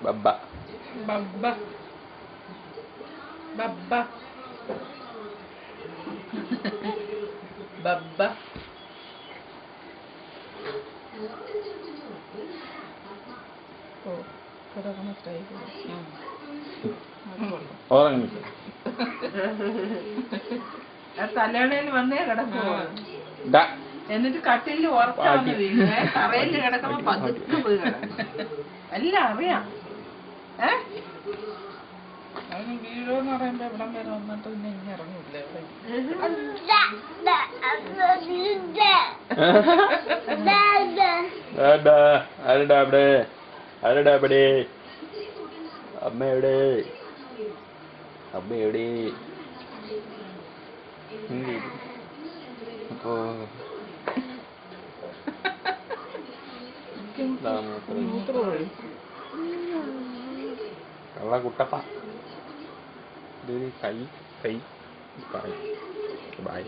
Baba. Baba. Baba. Baba. Oh, kada kamu try itu. Orang ini. തലയണയിൽ വന്നേ കിടക്കുമോ? എന്നിട്ട് കട്ടിലിൽ ഉറക്കാന്ന് വീഴുവേ. തറയിൽ കിടക്കുമ്പോ പതുക്കെ പോയി കിടക്കും. എല്ലാം അറിയാം. അവന് വീഴോന്ന് പറയുമ്പോ ഇവിടം വരെ വന്നിട്ട് പിന്നെ ഇനി ഇറങ്ങൂല്ലേ? അമ്മ എവിടെ? അമ്മ എവിടെ? കള്ള കുട്ടപ്പ. കൈ ബൈ.